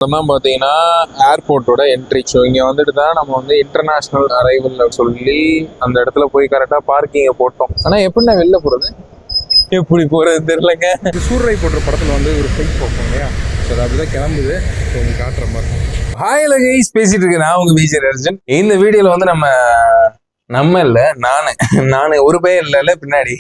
தான் பார்த்தீங்கன்னா ஏர்போர்ட்டோட entry. So இங்கே வந்துட்டு தான் நம்ம வந்து இன்டர்நேஷ்னல் அரைவல் சொல்லி அந்த இடத்துல போய் கரெக்டாக பார்க்கிங்கை போட்டோம். ஆனால் எப்படின்னா வெளில போகிறது, எப்படி போகிறது தெரியலங்க. சூர்ரை போன்ற படத்தில் வந்து ஒரு ஃபைட் பார்ப்போம் இல்லையா, ஸோ அது அப்படிதான் கிளம்புது. ஸோ உங்களுக்கு காட்டுற மாதிரி ஹாய்ல கைஸ் பேசிட்டு இருக்கேன். நான் உங்க விஜய் அர்ஜுன். இந்த வீடியோவில் வந்து நம்ம இல்லை நான் ஒரு பையன் இல்லைல்ல, பின்னாடி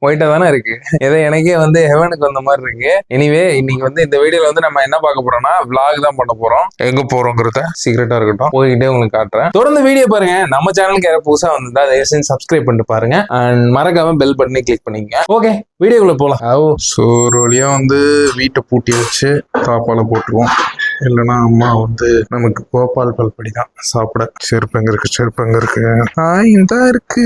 ஒயிட்டா தானே இருக்கு. ஏதோ எனக்கே வந்து ஹெவனுக்கு வந்த மாதிரி இருக்கு. எனிவே இன்னைக்கு வந்து இந்த வீடியோல வந்து நம்ம என்ன பார்க்க போறோம்னா vlog தான் பண்ண போறோம். எங்க போறோங்கிறத சீக்கிரட்டா இருக்கட்டும், போய்கிட்டே உங்களுக்கு காட்டுறேன். தொடர்ந்து வீடியோ பாருங்க. நம்ம சேனலுக்கு யாராவது புதுசா வந்தா தயவு செஞ்சு சப்ஸ்கிரைப் பண்ணிட்டு பாருங்க அண்ட் மறக்காம பெல் பட்டனை கிளிக் பண்ணிக்கங்க. ஓகே, வீடியோக்குள்ள போலாம். ஸோ ஒரு வழியா வந்து வீட்டை பூட்டி வச்சு தாப்பால போட்டுருவோம். இல்லைன்னா அம்மா வந்து நமக்கு கோபால் பல்படி தான் சாப்பிட. செருப்பு எங்க இருக்கு இந்த இருக்கு.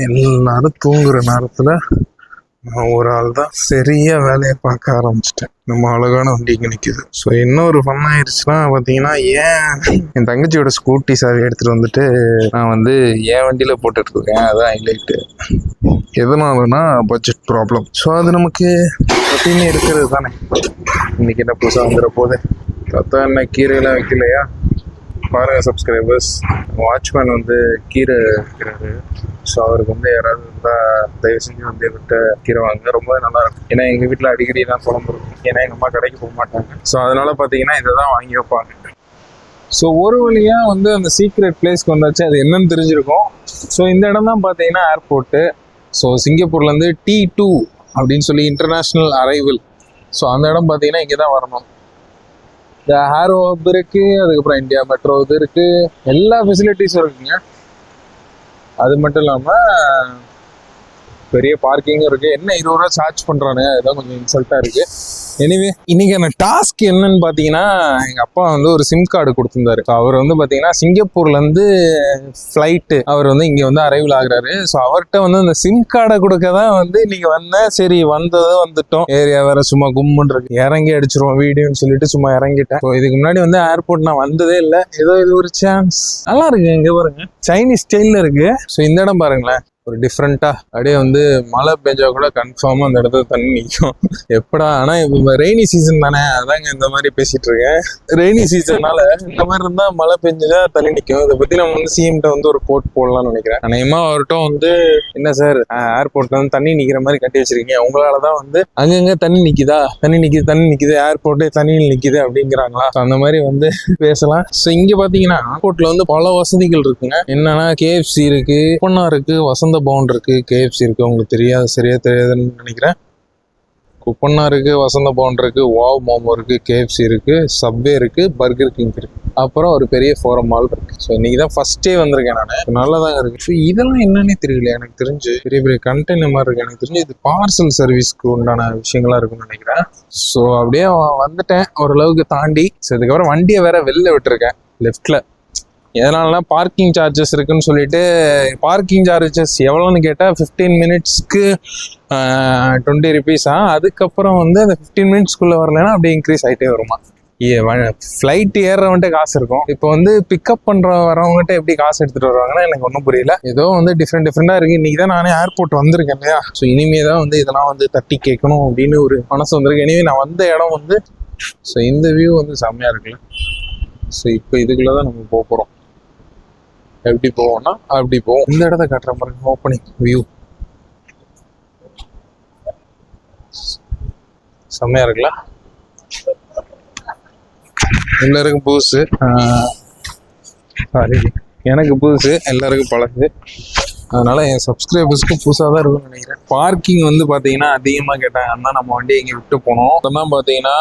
எல்லாரும் தூங்குற நேரத்துல நான் ஒரு ஆள் தான் சரியா வேலையை பார்க்க ஆரம்பிச்சிட்டேன். நம்ம அழகான வண்டி இங்கே நிற்குது. ஸோ இன்னொரு ஃபன் ஆயிடுச்சுன்னா பார்த்தீங்கன்னா, என் தங்கச்சியோட ஸ்கூட்டி சாவி எடுத்துகிட்டு வந்துட்டு நான் வந்து என் வண்டியில் போட்டுட்டு இருக்கேன். அதான் ஹைலைட்டு. எதனாலனா பட்ஜெட் ப்ராப்ளம். ஸோ அது நமக்கு எப்பயுமே இருக்கிறது தானே. இன்னைக்கு என்ன புதுசாக வந்துட போகுது. பார்த்தா என்ன கீரையெல்லாம் வைக்கலையா பாருங்க சப்ஸ்கிரைபர்ஸ். வாட்ச்மேன் வந்து கீரை வைக்கிறாரு. ஸோ அவருக்கு வந்து யாராவது இருந்தால் தயவு செஞ்சு வந்து எங்கிட்ட கீரை வாங்க, ரொம்ப நல்லா இருக்கும். ஏன்னா எங்கள் வீட்டில் அடிக்கடி தான் குழம்பு இருக்கும். ஏன்னா எங்கள் அம்மா கடைக்கு போக மாட்டாங்க. ஸோ அதனால பார்த்தீங்கன்னா இதை தான் வாங்கி வைப்பாங்க. ஸோ ஒரு வழியாக வந்து அந்த சீக்ரெட் பிளேஸ்க்கு வந்தாச்சு. அது என்னன்னு தெரிஞ்சிருக்கும். ஸோ இந்த இடம் தான் பார்த்தீங்கன்னா ஏர்போர்ட்டு. ஸோ சிங்கப்பூர்லேருந்து T2 அப்படின்னு சொல்லி இன்டர்நேஷ்னல் அரைவல். ஸோ அந்த இடம் பார்த்தீங்கன்னா இங்கே தான் வரணும். இந்த ஹேரோ ஹப் இருக்குது, அதுக்கப்புறம் இந்தியா மெட்ரோ இது இருக்குது, எல்லா ஃபெசிலிட்டிஸும் இருக்குங்க. அது மட்டும் இல்லாமல் பெரிய பார்க்கிங்கும் இருக்குது. என்ன 20 ரூபா சார்ஜ் பண்ணுறானுங்க, அதுதான் கொஞ்சம் இன்சல்ட்டாக இருக்குது. எனிவே இன்னைக்கான டாஸ்க் என்னன்னு பார்த்தீங்கன்னா, எங்கள் அப்பா வந்து ஒரு சிம் கார்டு கொடுத்துருந்தாரு. ஸோ அவர் வந்து பார்த்தீங்கன்னா சிங்கப்பூர்லேருந்து ஃப்ளைட்டு அவர் வந்து இங்கே வந்து அரைவல் ஆகுறாரு. ஸோ அவர்கிட்ட வந்து அந்த சிம் கார்டை கொடுக்க தான் வந்து இன்னைக்கு வந்தேன். சரி வந்துட்டோம். ஏரியா வேற சும்மா கும்முன்னு இருக்கு, இறங்கி அடிச்சிருவோம் வீடியோன்னு சொல்லிட்டு சும்மா இறங்கிட்டேன். ஸோ இதுக்கு முன்னாடி வந்து ஏர்போர்ட் நான் வந்ததே இல்லை. ஏதோ இது ஒரு சான்ஸ். நல்லா இருக்கு. இங்கே பாருங்க, சைனீஸ் ஸ்டைலில் இருக்கு. ஸோ இந்த இடம் பாருங்களேன், ஒரு டிஃப்ரெண்டா அப்படியே வந்து மழை பெஞ்சா கூட கன்ஃபார்மா அந்த இடத்துல தண்ணி நிற்கும். எப்படா, ஆனா இப்போ ரெய்னி சீசன் தானே, அதாங்க இந்த மாதிரி பேசிட்டு இருக்கேன். ரெய்னி சீசன்னால இந்த மாதிரி இருந்தா மழை பெஞ்சா தண்ணி நிற்கும். இதை பத்தி நம்ம வந்து சிஎம்கிட்ட வந்து ஒரு போட் போடலாம்னு நினைக்கிறேன். அநேகமா அவர்கிட்ட வந்து என்ன சார் ஏர்போர்ட்ல வந்து தண்ணி நிக்கிற மாதிரி கட்டி வச்சிருக்கீங்க, உங்களாலதான் வந்து அங்கங்க தண்ணி நிக்குது ஏர்போர்ட்டே தண்ணியில் நிக்குது அப்படிங்கிறாங்களா. அந்த மாதிரி வந்து பேசலாம். ஸோ இங்க பாத்தீங்கன்னா ஏர்போர்ட்ல வந்து பல வசதிகள் இருக்குங்க. என்னன்னா KFC இருக்கு, பொண்ணா இருக்கு, வசந்த பவன் இருக்கு, KFC இருக்கு. உங்களுக்கு சரியா தெரியாதுன்னு நினைக்கிறேன். குப்பண்ணா இருக்கு, வசந்த பவன் இருக்கு, வாவ் மோமோ இருக்கு, KFC இருக்கு, சப்வே இருக்கு, பர்கர் கிங் இருக்கு, அப்புறம் ஒரு பெரிய ஃபோரம் மால் இருக்கு. ஸோ இன்னைக்கு தான் ஃபர்ஸ்ட் டே வந்திருக்கேன் நான். நல்லாதான் இருக்கு. ஸோ இதெல்லாம் என்னன்னே தெரியல எனக்கு தெரிஞ்சு. பெரிய கண்டெய்னர் மாதிரி இருக்கு. எனக்கு தெரிஞ்சு இது பார்சல் சர்வீஸ்க்கு உண்டான விஷயங்களா இருக்கும்னு நினைக்கிறேன். ஸோ அப்படியே வந்துட்டேன் ஓரளவுக்கு தாண்டி. ஸோ இதுக்கப்புறம் வண்டியை வேற வெளில விட்டுருக்கேன் லெஃப்ட்ல. எதனாலனா பார்க்கிங் சார்ஜஸ் இருக்குன்னு சொல்லிட்டு, பார்க்கிங் சார்ஜஸ் எவ்வளோன்னு கேட்டால் 15 மினிட்ஸ்க்கு 20 ருபீஸா. அதுக்கப்புறம் வந்து அந்த 15 மினிட்ஸ்க்குள்ளே வரலன்னா அப்படியே இன்க்ரீஸ் ஆகிட்டே வருமா. ஃப்ளைட் ஏறுறவன்ட்ட காசு இருக்கும். இப்போ வந்து பிக்கப் வரவங்ககிட்ட எப்படி காசு எடுத்துகிட்டு வருவாங்கன்னா எனக்கு ஒன்றும் புரியல. ஏதோ வந்து டிஃப்ரெண்டாக இருக்குது. இன்றைக்கி தான் நானே ஏர்போர்ட் வந்திருக்கேன் இல்லையா. ஸோ இனிமே தான் வந்து இதெல்லாம் வந்து தட்டி கேட்கணும் அப்படின்னு ஒரு மனசு வந்திருக்கு. இனிமே நான் வந்த இடம் வந்து, ஸோ இந்த வியூ வந்து செம்மையாக இருக்குல்ல. ஸோ இப்போ இதுக்குள்ளே தான் நம்ம போக போகிறோம். எப்படி போவோம்னா அப்படி போவோம். இந்த இடத்த காட்டுற மாதிரி ஓப்பனிங் வியூ செம்மையா இருக்குல்ல. எல்லாருக்கும் புதுசு, சாரி எனக்கு புதுசு, எல்லாருக்கும் பழசு. அதனால என் சப்ஸ்கிரைபர்ஸ்க்கும் புதுசாக தான் இருக்கும்னு நினைக்கிறேன். பார்க்கிங் வந்து பார்த்தீங்கன்னா அதிகமாக கேட்டாங்கன்னா நம்ம வண்டியை இங்கே விட்டு போனோம். அதெல்லாம் பார்த்தீங்கன்னா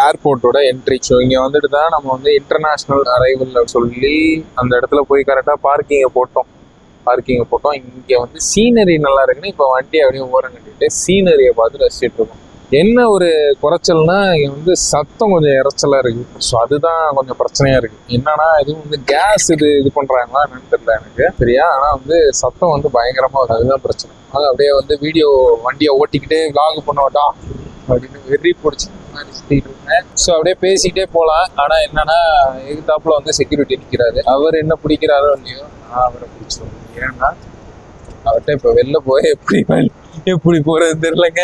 ஏர்போர்ட்டோட என்ட்ரி. ஸோ இங்கே வந்துட்டு தான் நம்ம வந்து இன்டர்நேஷ்னல் அரைவல் சொல்லி அந்த இடத்துல போய் கரெக்டாக பார்க்கிங்கை போட்டோம். இங்கே வந்து சீனரி நல்லா இருக்குன்னு இப்போ வண்டியை அப்படியே ஓரம் கட்டிட்டு சீனரியை பார்த்து ரசிச்சுட்டு இருக்கோம். என்ன ஒரு குறைச்சல்னா இங்கே வந்து சத்தம் கொஞ்சம் இறைச்சலாக இருக்குது. ஸோ அதுதான் கொஞ்சம் பிரச்சனையாக இருக்குது. என்னன்னா இதுவும் வந்து கேஸ் இது பண்ணுறாங்களா என்னன்னு தெரியல எனக்கு சரியா. ஆனால் வந்து சத்தம் வந்து பயங்கரமாக இருக்குது. அதுதான் பிரச்சனை. அது அப்படியே வந்து வண்டியை ஓட்டிக்கிட்டே vlog பண்ணோட்டா அப்படின்னு வெறி பிடிச்சி மாதிரி சுற்றிட்டு இருந்தேன். ஸோ அப்படியே பேசிக்கிட்டே போகலாம். ஆனால் என்னன்னா எதிர்த்தாப்புல வந்து செக்யூரிட்டி நிற்கிறாரு. அவர் என்ன பிடிக்கிறாரோ இல்லையோ நான் அவரை பிடிச்சிருவேன். ஏன்னா அவர்கிட்ட இப்போ வெளில போய் எப்படி எப்படி போறது தெரியலங்க.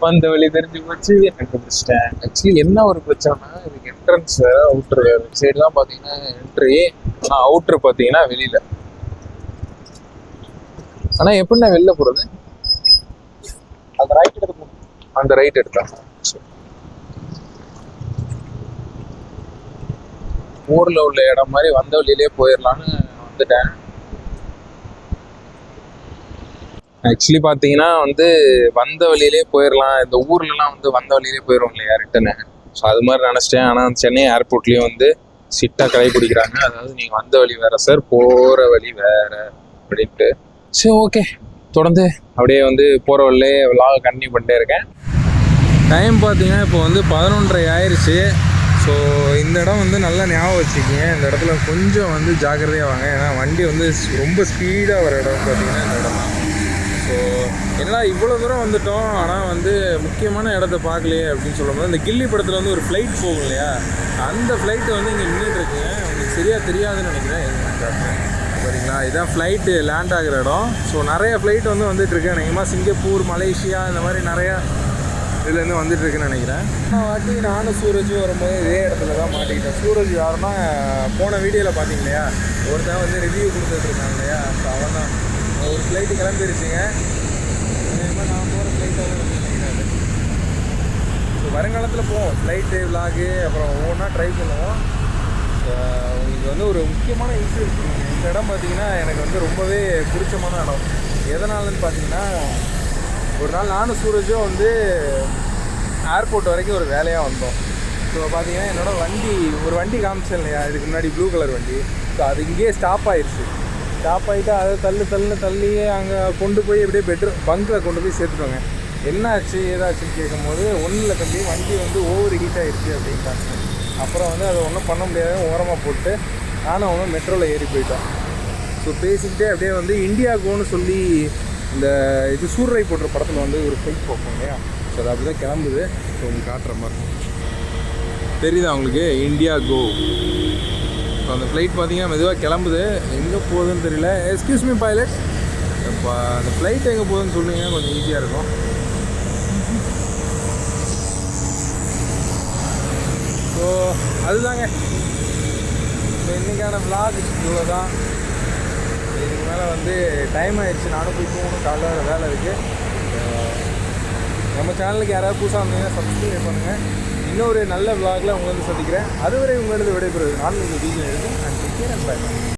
வந்த வழி தெரிஞ்சு போச்சு, கண்டுபிடிச்சிட்டேன். ஆக்சுவலி என்ன ஒரு பிரச்சனைனா, இதுக்கு என்ட்ரன்ஸ் வேற அவுட்ரு வேற. சைட்லாம் பார்த்தீங்கன்னா என்ட்ரி, ஆனால் அவுட்ரு பார்த்தீங்கன்னா வெளியில. ஆனால் எப்படின்னா வெளில போகிறது? அந்த ரைட் எடுத்து போகணும். அந்த ரைட் எடுத்தா ஊரில் உள்ள இடம் மாதிரி வந்த வழியிலே போயிடலான்னு வந்துட்டேன். ஆக்சுவலி பார்த்தீங்கன்னா வந்து வந்த வழியிலே போயிடலாம், இந்த ஊர்லலாம் வந்து வந்த வழியிலே போயிடும் இல்லையா ரிட்டனு. ஸோ அது மாதிரி நினச்சிட்டேன். ஆனால் சென்னை ஏர்போர்ட்லேயும் வந்து ஸ்ட்ரிக்டாக கடைபிடிக்கிறாங்க. அதாவது நீங்கள் வந்த வழி வேறு சார், போகிற வழி வேறு அப்படின்ட்டு. சரி ஓகே, தொடர்ந்து அப்படியே வந்து போகிற வழியிலே விலாக கண்டினியூ பண்ணிட்டே இருக்கேன். டைம் பார்த்தீங்கன்னா இப்போ வந்து 11:30 ஆயிடுச்சு. ஸோ இந்த இடம் வந்து நல்லா ஞாபகம் வச்சுக்கிங்க. இந்த இடத்துல கொஞ்சம் வந்து ஜாக்கிரதையாக வாங்க. ஏன்னா வண்டி வந்து ரொம்ப ஸ்பீடாக வர இடம் பார்த்தீங்கன்னா இந்த இடம் தான். ஸோ எல்லாம் இவ்வளோ தூரம் வந்துட்டோம், ஆனால் வந்து முக்கியமான இடத்த பார்க்கலையே அப்படின்னு சொல்லும்போது, இந்த கில்லி படத்தில் வந்து ஒரு ஃப்ளைட் போகும் இல்லையா, அந்த ஃப்ளைட்டு வந்து இங்கே நின்றுட்டுருக்குங்க. உங்களுக்கு சரியாக தெரியாதுன்னு நினைக்கிறேன். சரிங்களா, இதுதான் ஃப்ளைட்டு லேண்ட் ஆகிற இடம். ஸோ நிறைய ஃப்ளைட் வந்து வந்துட்டுருக்கு. அநேகமாக சிங்கப்பூர், மலேசியா இந்த மாதிரி நிறையா இதுலேருந்து வந்துட்டுருக்குன்னு நினைக்கிறேன். வாட்டி நானும் சூரஜும் வரும்போது இதே இடத்துல தான் மாட்டிக்கிட்டேன். சூரஜ் யாருன்னா போன வீடியோவில் பார்த்தீங்க இல்லையா, ஒருத்தன் வந்து ரிவ்யூ கொடுத்துட்ருக்காங்க இல்லையா, ஸோ அவன் தான். ஒரு ஃப்ளைட்டு கிளம்பிருச்சுங்க. அதேமாதிரி நான் போகிற ஃப்ளைட்டை வந்து நினைக்கிறாரு. ஸோ வருங்காலத்தில் போவோம் ஃப்ளைட்டு விலாகு, அப்புறம் ஒவ்வொன்றா ட்ரை பண்ணுவோம். உங்களுக்கு வந்து ஒரு முக்கியமான இஷ்யூ இருக்குங்க. இந்த இடம் பார்த்தீங்கன்னா எனக்கு வந்து ரொம்பவே பிடிச்சமான இடம். எதனாலன்னு பார்த்தீங்கன்னா, ஒரு நாள் நானும் சூரஜும் வந்து ஏர்போர்ட் வரைக்கும் ஒரு வேலையாக வந்தோம். ஸோ பார்த்தீங்கன்னா என்னோடய ஒரு வண்டி காமிச்சேன் இல்லையா இதுக்கு முன்னாடி, ப்ளூ கலர் வண்டி. ஸோ அது இங்கேயே ஸ்டாப் ஆயிடுச்சு. ஸ்டாப் ஆகிட்டு அதை தள்ளி அங்கே கொண்டு போய் எப்படியே பங்கில் கொண்டு போய் சேர்த்துட்டோங்க. என்னாச்சு ஏதாச்சுன்னு கேட்கும்போது, ஒன்றும் இல்லை தம்பி, வண்டி வந்து ஓவர் ஹீட் ஆகிடுச்சு அப்படின்ட்டாங்க. அப்புறம் வந்து அதை ஒன்றும் பண்ண முடியாத ஓரமாக போட்டு நானும் அவனும் மெட்ரோவில் ஏறி போயிட்டோம். ஸோ பேசிக்கிட்டே அப்படியே வந்து இந்தியா கோன்னு சொல்லி இந்த இது சூர்ரை போடுற படத்தில் வந்து ஒரு ஃப்ளைட் போகும் இல்லையா, ஸோ அது அப்படி தான் கிளம்புது. ஸோ உங்களுக்கு காட்டுற மாதிரி தெரியுதா உங்களுக்கு, இந்தியா கோ. ஸோ அந்த ஃப்ளைட் பார்த்தீங்கன்னா மெதுவாக கிளம்புது. எங்கே போகுதுன்னு தெரியல. எக்ஸ்கியூஸ் மீ பைலட், இப்போ அந்த ஃப்ளைட் எங்கே போகுதுன்னு சொல்லுங்கள், கொஞ்சம் ஈஸியாக இருக்கும். ஸோ அதுதாங்க ஸோ இன்றைக்கான vlog இவ்வளோ தான். இதுக்கு மேலே வந்து டைம் ஆகிடுச்சு, நானும் போய் தூங்கணும், காலைல வேலை இருக்குது. நம்ம சேனலுக்கு யாராவது புதுசாக இருந்தீங்கன்னா சப்ஸ்கிரைப் பண்ணுங்கள். இன்னொரு நல்ல vlogல உங்களை வந்து சந்திக்கிறேன். அதுவரை உங்களது விடைபெறுவது நான் உங்கள் வீடியோ எடுத்து நான் டேக் கேர் அண்ட் பை.